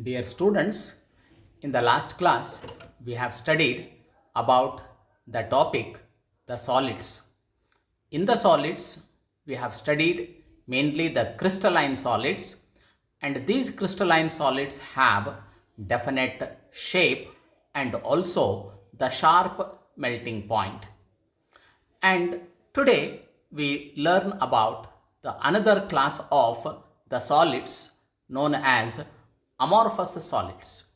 Dear students, in the last class we have studied about the topic the solids. In the solids we have studied mainly the crystalline solids, and these crystalline solids have definite shape and also the sharp melting point. And today we learn about the another class of the solids known as amorphous solids.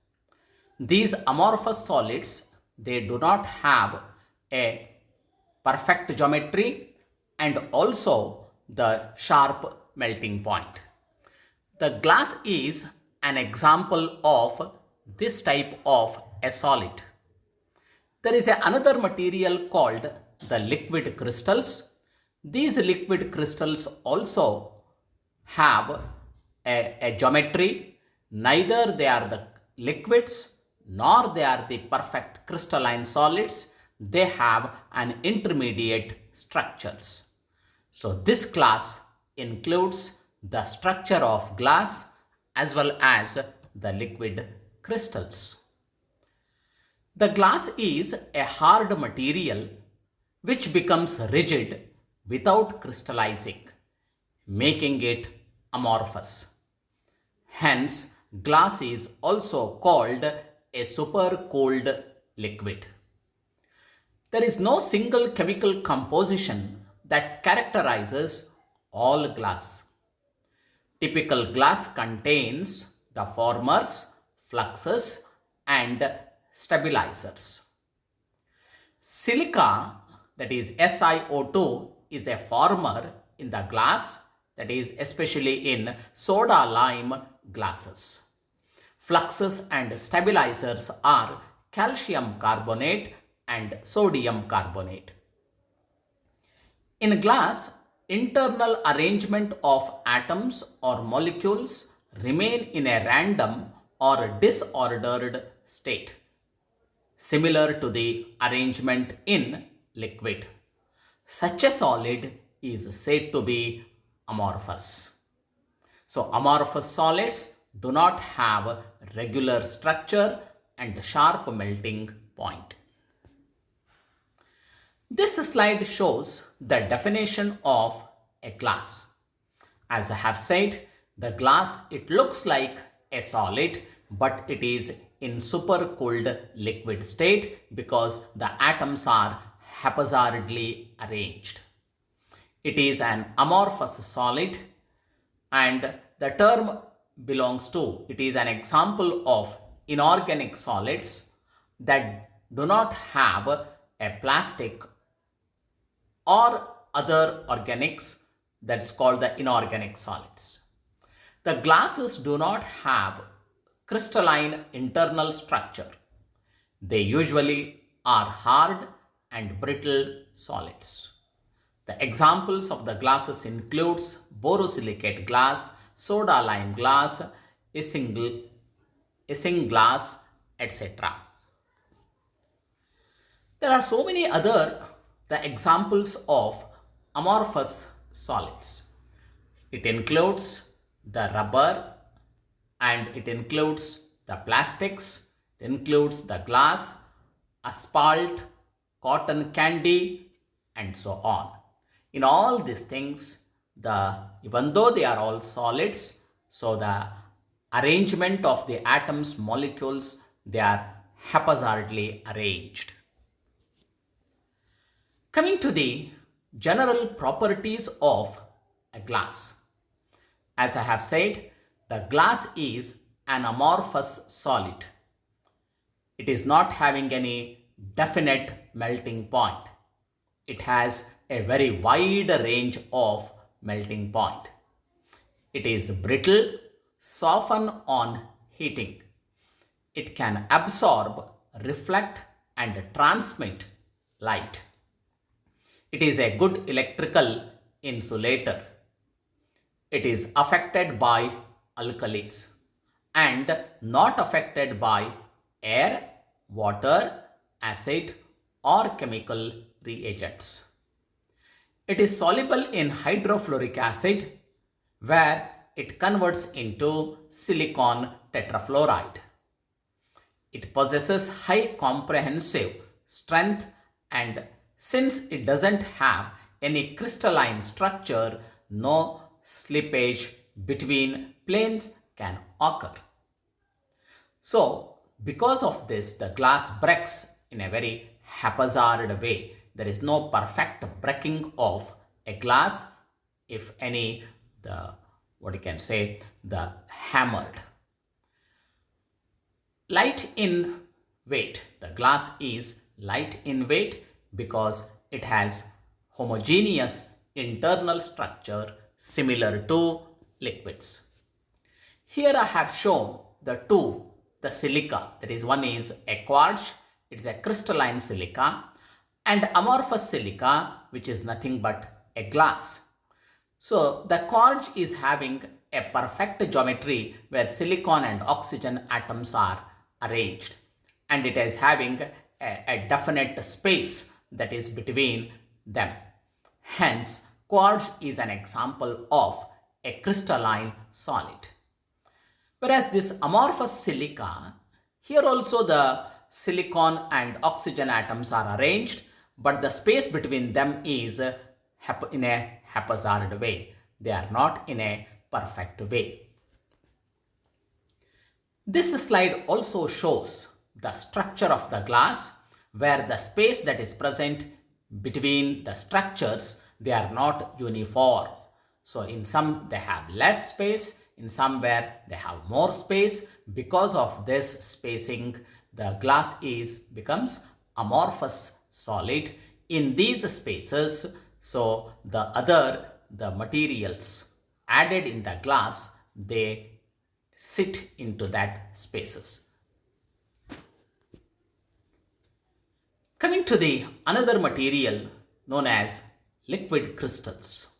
These amorphous solids, they do not have a perfect geometry and also the sharp melting point. The glass is an example of this type of a solid. There is another material called the liquid crystals. These liquid crystals also have a geometry. Neither they are the liquids nor they are the perfect crystalline solids. They have an intermediate structures. So this class includes the structure of glass as well as the liquid crystals. The glass is a hard material which becomes rigid without crystallizing, making it amorphous. Hence, glass is also called a super cold liquid. There is no single chemical composition that characterizes all glass. Typical glass contains the formers, fluxes, and stabilizers. Silica, that is SiO2, is a former in the glass, that is especially in soda lime glasses. Fluxes and stabilizers are calcium carbonate and sodium carbonate. In glass, internal arrangement of atoms or molecules remain in a random or disordered state, similar to the arrangement in liquid. Such a solid is said to be amorphous. So amorphous solids do not have regular structure and sharp melting point. This slide shows the definition of a glass. As I have said, the glass, it looks like a solid, but it is in super cooled liquid state because the atoms are haphazardly arranged. It is an amorphous solid, and the term belongs to, it is an example of inorganic solids that do not have a plastic or other organics, that's called the inorganic solids. The glasses do not have crystalline internal structure. They usually are hard and brittle solids. The examples of the glasses includes borosilicate glass, soda lime glass, isinglass, etc. There are so many other the examples of amorphous solids. It includes the rubber, and it includes the plastics, it includes the glass, asphalt, cotton candy, and so on. In all these things, even though they are all solids, so the arrangement of the atoms, molecules, they are haphazardly arranged. Coming to the general properties of a glass. As I have said, the glass is an amorphous solid. It is not having any definite melting point. It has a very wide range of melting point. It is brittle, soften on heating. It can absorb, reflect, and transmit light. It is a good electrical insulator. It is affected by alkalis and not affected by air, water, acid, or chemical reagents. It is soluble in hydrofluoric acid, where it converts into silicon tetrafluoride. It possesses high comprehensive strength, and since it doesn't have any crystalline structure, no slippage between planes can occur. So, because of this, the glass breaks in a very haphazard way. There is no perfect breaking of a glass, if any, the the hammered. Light in weight. The glass is light in weight because it has homogeneous internal structure similar to liquids. Here I have shown the silica. That is, one is a quartz, it is a crystalline silica, and amorphous silica, which is nothing but a glass. So the quartz is having a perfect geometry where silicon and oxygen atoms are arranged, and it is having a definite space that is between them. Hence, quartz is an example of a crystalline solid. Whereas this amorphous silica, here also the silicon and oxygen atoms are arranged, but the space between them is in a haphazard way. They are not in a perfect way. This slide also shows the structure of the glass, where the space that is present between the structures, they are not uniform. So in some they have less space, in somewhere they have more space. Because of this spacing, the glass becomes amorphous solid in these spaces. So the materials added in the glass, they sit into that spaces. Coming to the another material known as liquid crystals.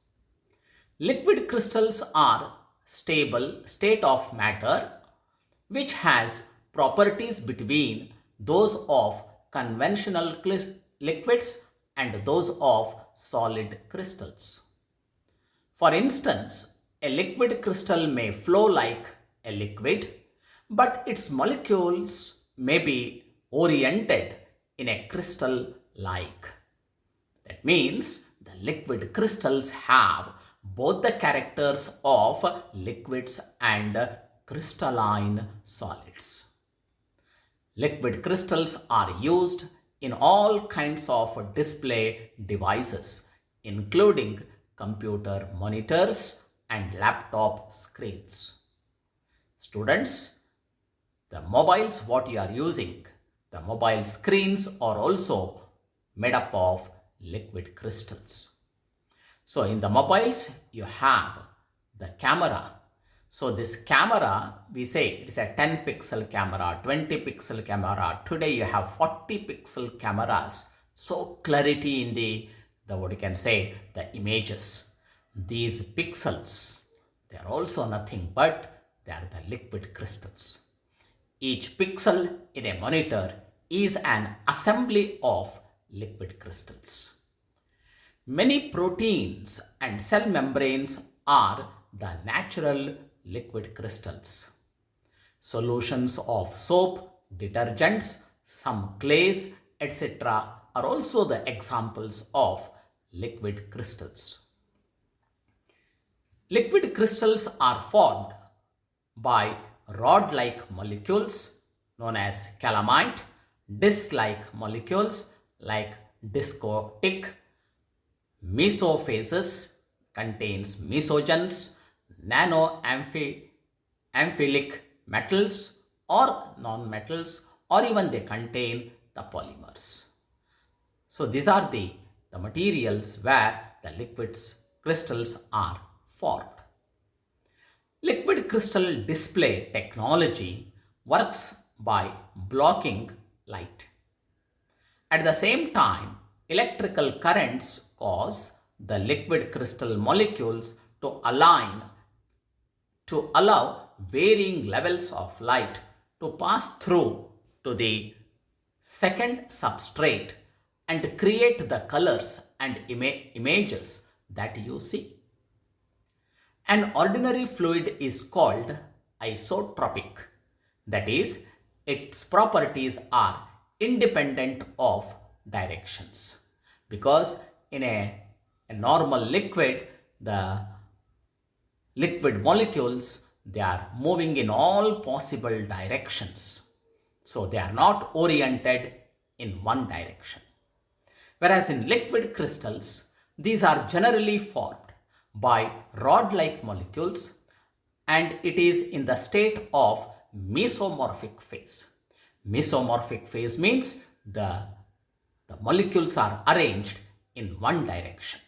Liquid crystals are stable state of matter which has properties between those of conventional liquids and those of solid crystals. For instance, a liquid crystal may flow like a liquid, but its molecules may be oriented in a crystal-like. That means the liquid crystals have both the characters of liquids and crystalline solids. Liquid crystals are used in all kinds of display devices, including computer monitors and laptop screens. Students, the mobiles what you are using, the mobile screens are also made up of liquid crystals. So in the mobiles you have the camera. So this camera, we say it is a 10 pixel camera, 20 pixel camera. Today you have 40 pixel cameras. So clarity in the images. These pixels, they are also nothing but they are the liquid crystals. Each pixel in a monitor is an assembly of liquid crystals. Many proteins and cell membranes are the natural liquid crystals. Solutions of soap, detergents, some clays, etc. are also the examples of liquid crystals. Liquid crystals are formed by rod-like molecules known as calamite, disc-like molecules like discotic, mesophases contains mesogens, nanoamphilic metals or non-metals, or even they contain the polymers. So these are the materials where the crystals are formed. Liquid crystal display technology works by blocking light. At the same time, electrical currents cause the liquid crystal molecules to align to allow varying levels of light to pass through to the second substrate and create the colors and images that you see. An ordinary fluid is called isotropic. That is, its properties are independent of directions. Because in a normal liquid, the liquid molecules, they are moving in all possible directions. So they are not oriented in one direction. Whereas in liquid crystals, these are generally formed by rod-like molecules and it is in the state of mesomorphic phase. Mesomorphic phase means the molecules are arranged in one direction.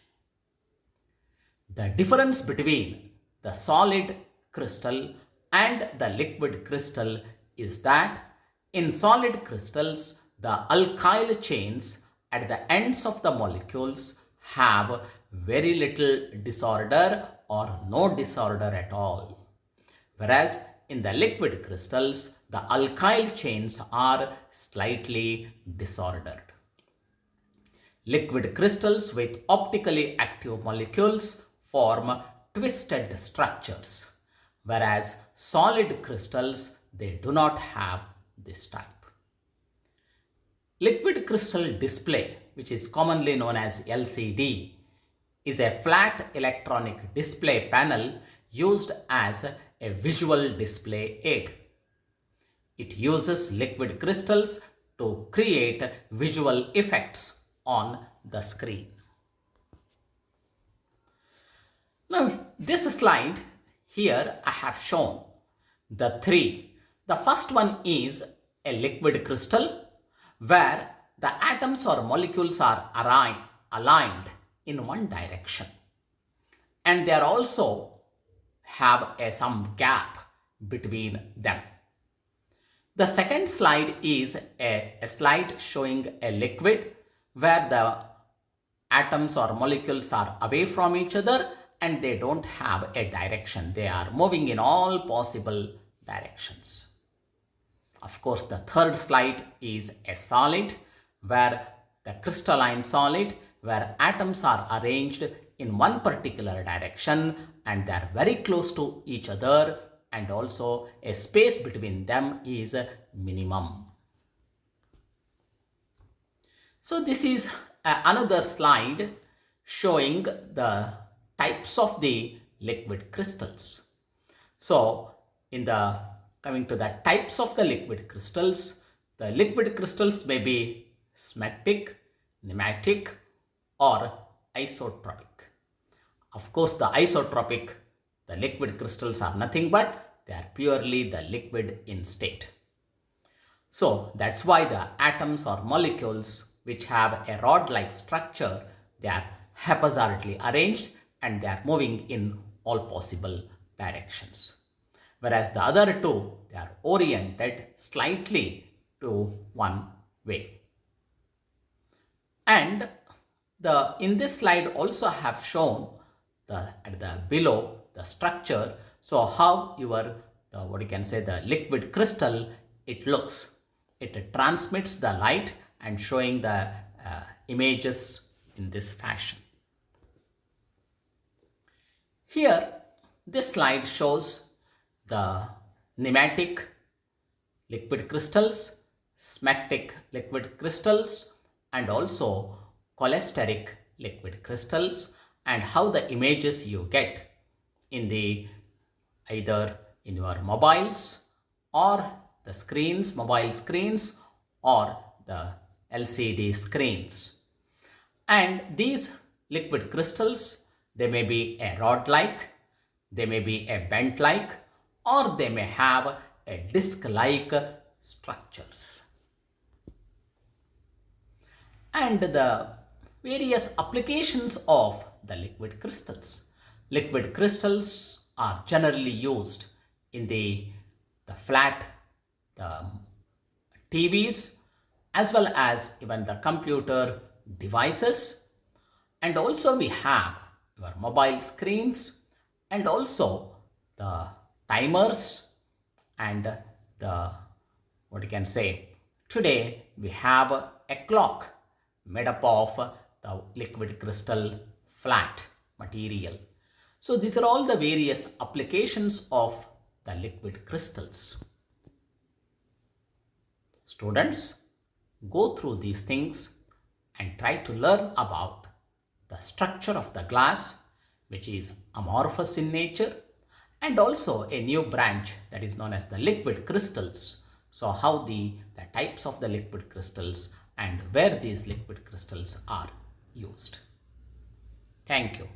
The difference between the solid crystal and the liquid crystal is that in solid crystals, the alkyl chains at the ends of the molecules have very little disorder or no disorder at all. Whereas in the liquid crystals, the alkyl chains are slightly disordered. Liquid crystals with optically active molecules form twisted structures, whereas solid crystals, they do not have this type. Liquid crystal display, which is commonly known as LCD, is a flat electronic display panel used as a visual display aid. It uses liquid crystals to create visual effects on the screen. Now, this slide here I have shown the three. The first one is a liquid crystal where the atoms or molecules are aligned in one direction and they are also have some gap between them. The second slide is a slide showing a liquid where the atoms or molecules are away from each other and they don't have a direction. They are moving in all possible directions. Of course, the third slide is a solid where the crystalline solid where atoms are arranged in one particular direction and they are very close to each other and also a space between them is minimum. So this is another slide showing the types of the liquid crystals. So coming to the types of the liquid crystals may be symmetric, nematic or isotropic. Of course, the isotropic, the liquid crystals are nothing but they are purely the liquid in state. So that's why the atoms or molecules which have a rod-like structure, they are haphazardly arranged and they are moving in all possible directions. Whereas the other two, they are oriented slightly to one way. And in this slide also have shown at the below the structure. So how the liquid crystal it looks. It transmits the light and showing the images in this fashion. Here this slide shows the nematic liquid crystals, symmetric liquid crystals and also cholesteric liquid crystals and how the images you get in either in your mobiles or the mobile screens or the LCD screens. And these liquid crystals, they may be a rod-like, they may be a bent-like or they may have a disc-like structures. And the various applications of the liquid crystals. Liquid crystals are generally used in the flat TVs as well as even the computer devices. And also we have your mobile screens and also the timers and today we have a clock made up of the liquid crystal flat material. So these are all the various applications of the liquid crystals. Students, go through these things and try to learn about the structure of the glass, which is amorphous in nature, and also a new branch that is known as the liquid crystals. So how the types of the liquid crystals and where these liquid crystals are used. Thank you.